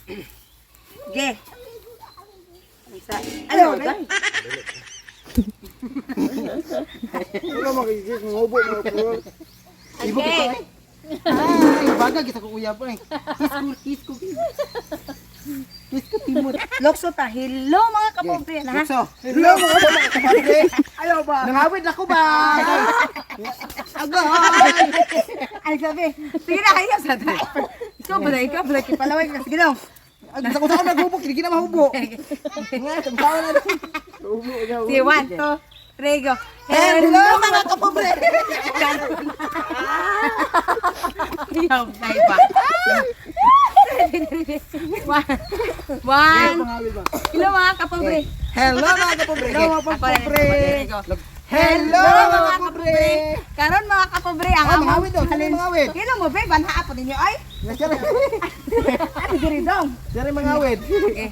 Ge. Ayaw, day. Wala makikik, ngubo mga pro. Ibo Okay. kita. Ay, baga kita ko kuya pa eh. Kiss ko timot. Lokso ta. Hello mga kapobre. Na? Lukso. Hello mga kapatid. Ayaw ba? Nangawid ako ba? Agay. Ay sabi. Sige na kayo sa tayo. Ikaw ba na ikaw? Balaki palaway ka. Sige daw. Sa ko naghubo, hindi na mahubo. Nga, sabaw na. Hubo na. Sige, 1, 2, 3, go. Hello mga kapobre. Ayaw, tayo ba? One. Hello mga kapobre. Hello mga kapobre. Hello mga kapobre. Hello mga kapobre. Karon mga kapobre ang Ah, mangawid daw. Sino mangawid? Kino mo ba banha po ninyo ay? Ano diri dong? Dari mangawid. Okay.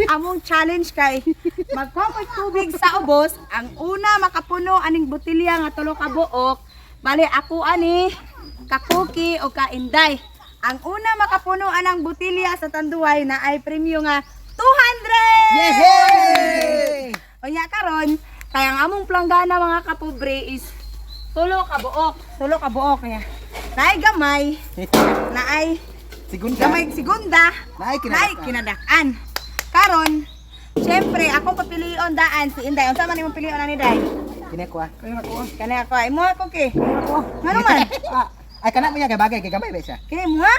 Among challenge kay magpamay tubig sa ubos. Ang una makapuno aning botelya nga tulo ka buok. Bali ako ani kakuki o kainday. Ang una makapuno anang botelya sa tanduay na ay premyo nga 200. Yehey! Unya karon kaya ang among planggana mga kapobre is tulo ka buok. Tulo ka buok kaya. Naay gamay, naay Segunda. gamay segunda, Naay naay kinadakan. Karon, syempre ako papilion daan si Inday. Unsa man imong pilion ani Day? Kinekwa. Kani ako ay mo ako ki. Ngano man? Ay kana mo ya kay bagay kay gamay ba siya? Kini mo ha?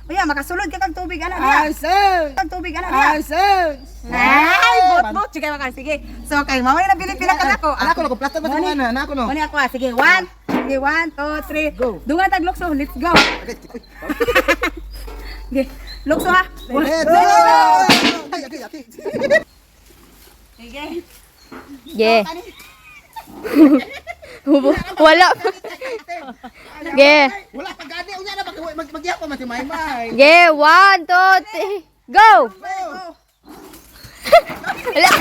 Uya makasulod ka kag tubig ana diha. sir. Kag tubig ana diha. sir. Ay, bot-bot sige maka sige. So kay mao na bili pila ka nako. Anak ko no plato ba Mani. na anak ko no. Mani ako ah. Sige, 1. Sige, 1, 2, 3. Go. Dungan tag lukso, let's go. Sige, lukso ha. Let's go. Ay. Sige. Ge. Hubo. Wala. Ge. Wala pa gani unya na magya pa man si Maymay. Ge. 1, 2, 3. Go. Wala.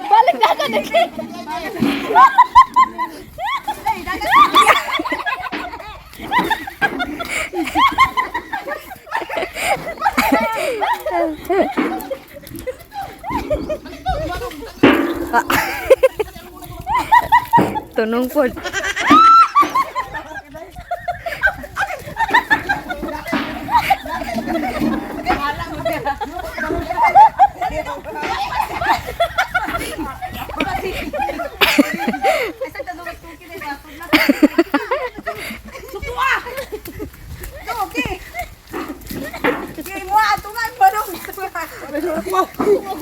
Balik na ka na. Tunong po.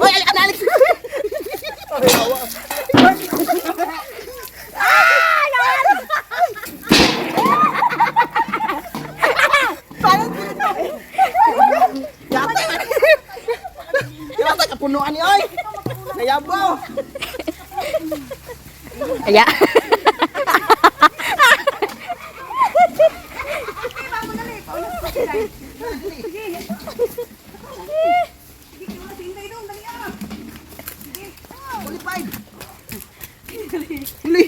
Oy, analik. Yata kapunuan ni oy. Nayabaw. Aya. Qualified. Huli.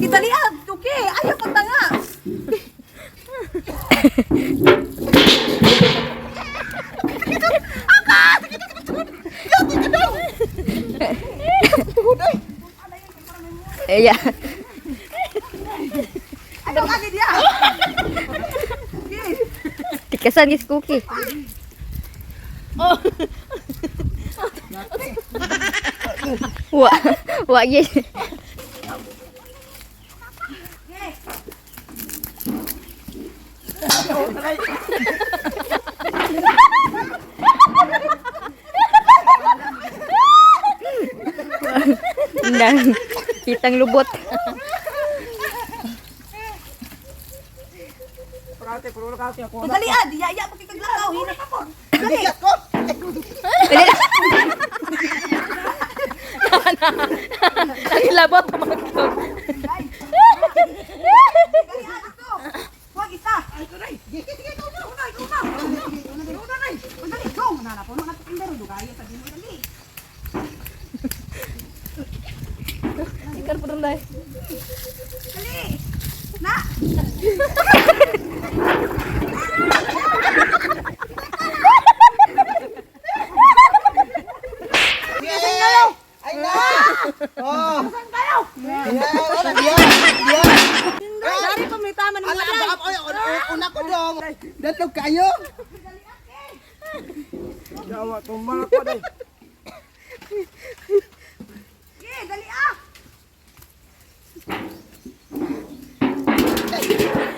Kita lihat, oke, ayo pagtanga. Aya. Ano lagi dia? Tikasan gis cookie. Wa gis. Nang kitang lubot. Dali ah, iya pakikiglakaw, hina ka po. Dali. Dali na. Nakilabot pa magkog. Dali ah, ako. Wag isa. Ay, tuloy. Una. Dali. Kaya sa dimo dali. Ikan pa rin dahil. Dali. Na. Ay na! Oh! Saan kayo? Diyan! Dari pa may tama ng Ala, mga. una ko dong! Datog kayo! Jawa, tumbal ko day! Dali ah.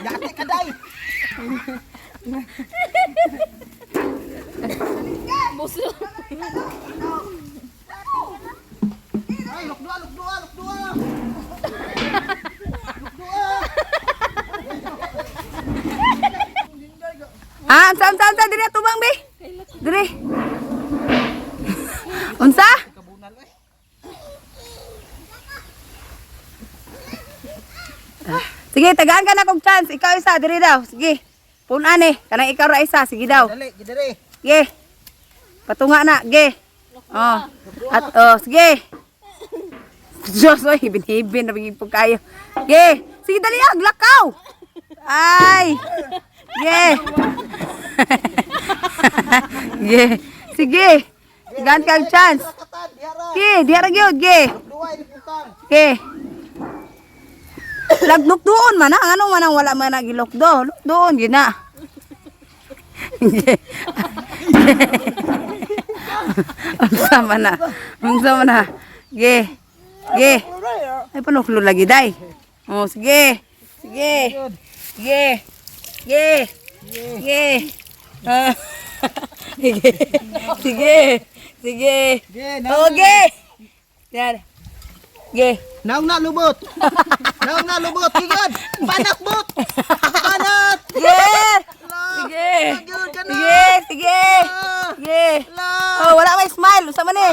Dati ka day! Buso. Ay, lukdua! Saan diri tubang be? Diri. Unsa? Kabunal eh! Sige, tagaan ka na kong chance. Ikaw isa, diri daw. Sige. Punan eh. Kanang ikaw ra isa. Sige daw. Dali, gidari! Sige. Patunga na. Sige. Oh. At oh, sige. Diyos, oy, hibin-hibin na biging kayo. Sige. Sige, dali ang lakaw. Ay. Sige. Sige. Sige. Tagaan ka ang chance. Katan, diara! Sige, diara gyud. Sige. Lukdua, ini putang! Sige. Lagnok doon man ha. Ano man ang wala man nagilok do. Luk doon, gina. Unsa man na. Ge. Ge. Ay panuklo lagi day. Oh, sige. Sige. Sige. Sige. Sige. Ah. Sige. Sige. Sige. Ge, Oge. Yan. Ge. naong na lubot! Naong na lubot! Tigad! Panak bot! Panat! Sige. Sige. Sige. Sige. Sige. La! Oh, wala may smile. Usa man eh.